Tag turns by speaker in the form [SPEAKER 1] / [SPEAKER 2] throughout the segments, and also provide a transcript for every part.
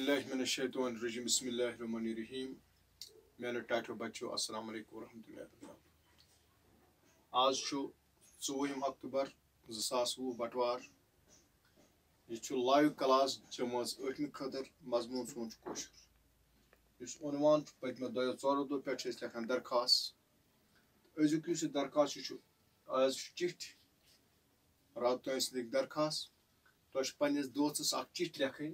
[SPEAKER 1] باللہ من الشیطان الرجیم بسم اللہ الرحمن الرحیم میانو ٹاٹو بچو السلام علیکم ورحمۃ اللہ وبرکاتہ آج چھُ 24 اکتوبر 2020 بٹوار یہ چھُ لائیو کلاس جمٲژ 8مہِ خٲطرٕ مضموٗن سون چھُ کٲشُر یُس عنوان چھُ پٔتمہِ دۄیو ژورو دۄہ پٮ۪ٹھ چھِ أسۍ لیکھان درخاست أزیُک یُس یہِ درخاست چھُ آز چھُ چِٹھۍ راتھ تام أسۍ لیکھۍ درخاست تۄہہِ چھُ پنٛنِس دوستس اکھ چِٹھۍ لیکھٕنۍ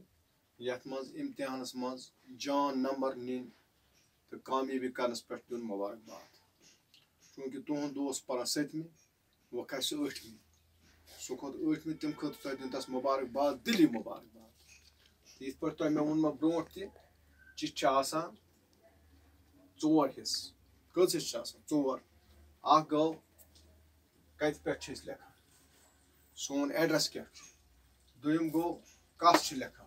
[SPEAKER 1] یتھ منٛز امتحانس منٛز جان نمبر نِنۍ تہٕ کامیٲبی کرنس پٮ۪ٹھ دیُن مبارکباد چوٗنٛکہِ تُہُنٛد دوس پران 7مہِ وۄنۍ کھسہِ سُہ 8مہِ سُہ کھوٚت 8مہِ تمہِ خٲطرٕ تۄہہِ دیُن تس مبارکباد دِلی مبارکباد تہٕ یِتھ پٲٹھۍ تۄہہِ مےٚ ووٚنمو برونٛٹھ تہِ چِٹھۍ چھِ آسان 4 حصہٕ کٔژ حصہٕ چھِ آسان 4 اکھ گوٚو کتہِ پٮ۪ٹھ چھِ أسۍ لیکھان سون ایڈرس کیٛاہ چھُ دوٚیِم گوٚو کَس چھِ لیکھان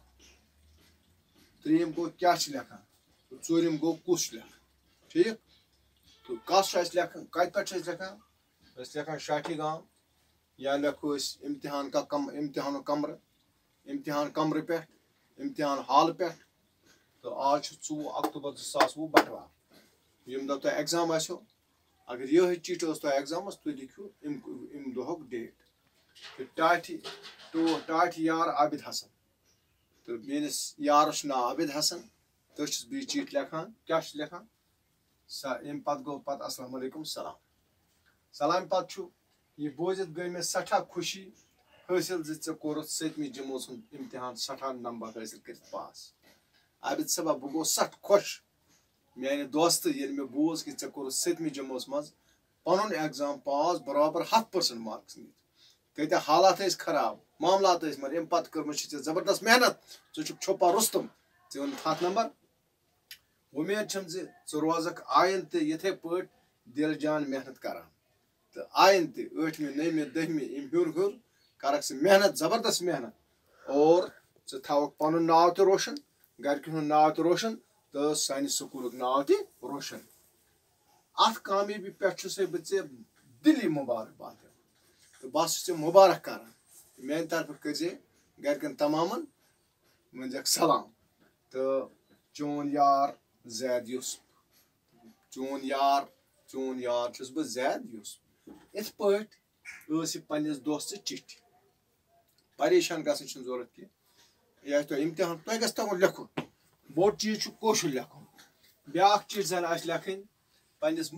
[SPEAKER 1] ترٛیٚیِم گوٚو کیٛاہ چھِ لیکھان تہٕ ژوٗرِم گوٚو کُس چھُ لیکھان ٹھیٖک تہٕ کَس چھُ اَسہِ لیکھان کَتہِ پٮ۪ٹھ چھِ أسۍ لیکھان أسۍ لیکھان شاٹھی گام یا لیکھو أسۍ امتحانُک کمرٕ پٮ۪ٹھ امتحان حالہٕ پٮ۪ٹھ تہٕ آز چھُ 2 اکتوبر 2020 بٹوار ییٚمہِ دۄہ تۄہہِ ایٚگزام آسیو اگر یِہوٚے چِٹھۍ ٲس تۄہہِ ایٚگزامس تُہۍ لیکھِو اَمہِ دۄہُک ڈیٹ تہٕ ٹاٹھۍ یار عابد حسن تہٕ میٲنِس یارس چھُ ناو عابد حسن تٔتھۍ چھُس بہٕ یہِ چِٹھۍ لیکھان کیٛاہ چھُس لیکھان اَمہِ پتہٕ گوٚو پتہٕ السلام علیکم سلام پتہٕ چھُ یہِ بوٗزِتھ گٔے مےٚ سٮ۪ٹھاہ خوشی حٲصِل زِ ژےٚ کوٚرُتھ 7مہِ جمٲژ ہُنٛد امتحان سٮ۪ٹھاہ نمبر حٲصِل کٔرِتھ پاس عابد صٲبا بہٕ گوٚوُس سخ خۄش میانہِ دوستہٕ ییٚلہِ مےٚ بوٗز کہِ ژےٚ کوٚرُتھ 7مہِ جمٲژ منٛز پنُن ایٚگزام پاس برابر 100% مارکس نِتھ کۭتیاہ حالات ٲسۍ خراب معاملات ٲسۍ مگر اَمہِ پتہٕ کٔرمٕژ چھِ ژےٚ زبردست محنت ژٕ چھُکھ چھوپا رُستُم ژےٚ اوٚنُتھ 100 نمبر وۄمید چھم زِ ژٕ روزکھ آیندٕ تہِ یِتھے پٲٹھۍ دِل جان محنت کران تہٕ آیندٕ تہِ 8مہِ 9مہِ 10مہِ یِم ہیوٚر کرکھ ژٕ محنت زبردست محنت اور ژٕ تھاوکھ پنُن ناو تہِ روشن گرِکٮ۪ن ہُنٛد ناو تہِ روشن تہٕ سانہِ سکوٗلُک ناو تہِ روشن اتھ کامیٲبی پٮ۪ٹھ چھُسے بہٕ ژےٚ دِلی مبارکباد دِوان تہٕ بہٕ چھُس ژےٚ مُبارک کران میانہِ طرفہٕ کٔرزِ گرِکٮ۪ن تمامن ؤنزٮ۪کھ سلام تہٕ چون یار زید یوسف چون یار چھُس بہٕ زید یوسف یِتھ پٲٹھۍ ٲس یہِ پننِس دوستہٕ چِٹھۍ پریشان گژھنٕچ چھنہٕ ضروٗرت کینٛہہ یہِ آسہِ تۄہہِ امتحان تۄہہِ گژھِ تگُن لیکھُن بوٚڑ چیٖز چھُ کٲشُر لیکھُن بیاکھ چِٹھۍ زن آسہِ لیکھٕنۍ پننِس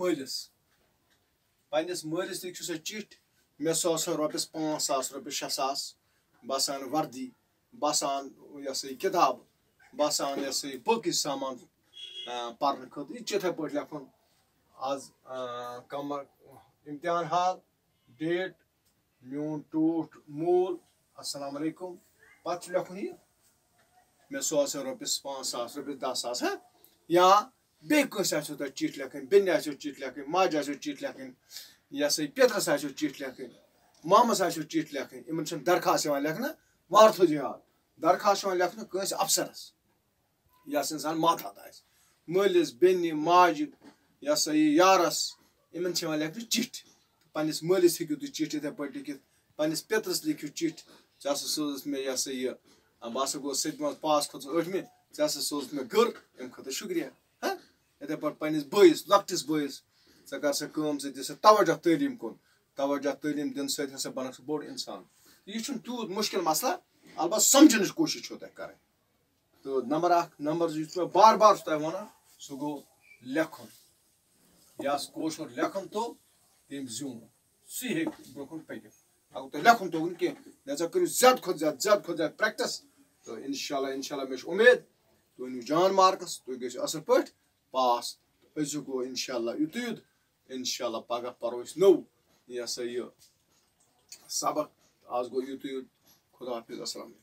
[SPEAKER 1] مٲلِس لیکھِو سا چِٹھۍ مےٚ سوزہا رۄپیس 5,000 رۄپیس 6,000 بہٕ ہسا انہٕ وردی بہٕ ہسا انہٕ یہِ ہسا یہِ کِتاب بہٕ ہسا انہٕ یہِ ہسا یہِ باقٕے سامان پرنہٕ خٲطرٕ یہِ چھُ یِتھے پٲٹھۍ لیکھُن آز امتحان حال ڈیٹ میون ٹوٹھ مول السلام علیکم پتہٕ چھُ لیکھُن یہِ مےٚ سوزہا رۄپیس 5,000 رۄپیس 10,000 یا بیٚیہِ کٲنٛسہِ آسیو تۄہہِ چِٹھۍ لیکھٕنۍ بیٚنہِ آسیو چِٹھۍ لیکھٕنۍ ماجہِ آسیو چِٹھۍ لیکھٕنۍ یہِ ہسا یہِ پیترس آسیو چِٹھۍ لیکھٕنۍ مامس آسیو چِٹھۍ لیکھٕنۍ یِمن چھنہٕ درخاست یِوان لیکھنہٕ وارٕ تھٲوزِ یاد درخاست چھِ یِوان لیکھنہٕ کٲنٛسہِ افسرس یس انسان ماتحت آسہِ مٲلِس بیٚنہِ ماجہِ یہِ ہسا یہِ یارس یِمن چھِ یِوان لیکھنہٕ چِٹھۍ پننِس مٲلِس ہیٚکِو تُہۍ چِٹھۍ یِتھے پٲٹھۍ لیکھِتھ پننِس پیترس لیکھِو چِٹھۍ ژےٚ ہسا سوزُتھ مےٚ یہِ ہسا یہِ بہٕ ہسا گوٚوُس 7مہِ منٛز پاس کھوٚتُس 8مہِ ژےٚ ہسا سوزُتھ مےٚ گٔر امہِ خٲطرٕ شُکریہ یِتھے پٲٹھۍ پننِس بٲیِس لۄکٹِس بٲیِس ژٕ کر سا کٲم ژٕ دِ سا توجہ تعلیٖم کُن توجہ تعلیٖم دِنہٕ سۭتۍ ہسا بنکھ ژٕ بوٚڑ انسان یہِ چھُنہٕ تیوٗت مُشکِل مسلہٕ البتہ سمجھنٕچ کوٗشش چھو تۄہہِ کرٕنۍ تہٕ نمبر یُس مےٚ بار بار چھُ تۄہہِ ونان سُہ گوٚو لیکھُن یس کٲشُر لیکھُن توٚگ تٔمۍ زیوٗن سُے ہیٚکہِ برونٛہہ کُن پٔکِتھ اگر تۄہہِ لیکھُن توٚگُن کینٛہہ لہذا کٔرِو زیادٕ کھۄتہٕ زیادٕ پریکٹس تہٕ انشاء اللہ مےٚ چھِ اُمید تُہۍ أنِو جان مارکس تُہۍ گٔژھِو اصل پٲٹھۍ پاس أزیُک گوٚو انشاء اللہ یُتُے انشاء اللہ پگہہ پرو أسۍ نوٚو یہِ ہسا یہِ سبق آز گوٚو یُتُے خدا حافظ السلام علیکم